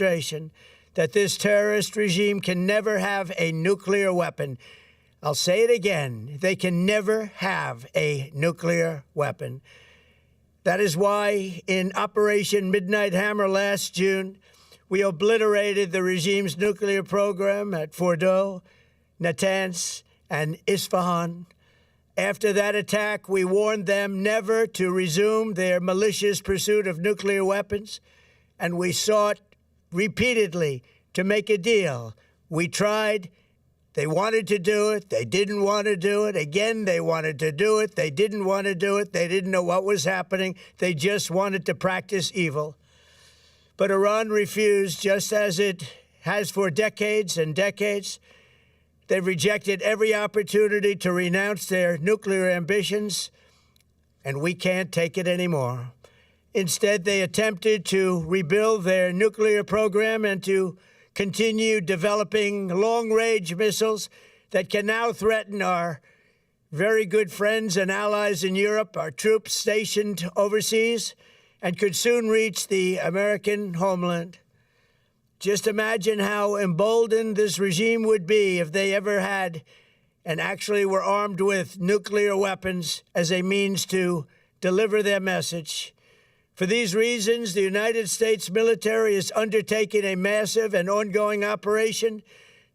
demonstration that this terrorist regime can never have a nuclear weapon. I'll say it again. They can never have a nuclear weapon. That is why in Operation Midnight Hammer last June, we obliterated the regime's nuclear program at Fordow, Natanz, and Isfahan. After that attack, we warned them never to resume their malicious pursuit of nuclear weapons, and we sought repeatedly to make a deal. We tried. They wanted to do it. They didn't want to do it. Again, they wanted to do it. They didn't want to do it. They didn't know what was happening. They just wanted to practice evil. But Iran refused, just as it has for decades and decades. They've rejected every opportunity to renounce their nuclear ambitions, and we can't take it anymore. Instead, they attempted to rebuild their nuclear program and to continue developing long-range missiles that can now threaten our very good friends and allies in Europe, our troops stationed overseas, and could soon reach the American homeland. Just imagine how emboldened this regime would be if they ever had and actually were armed with nuclear weapons as a means to deliver their message. For these reasons, the United States military is undertaking a massive and ongoing operation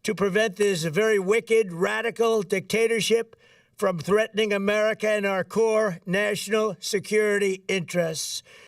to prevent this very wicked, radical dictatorship from threatening America and our core national security interests.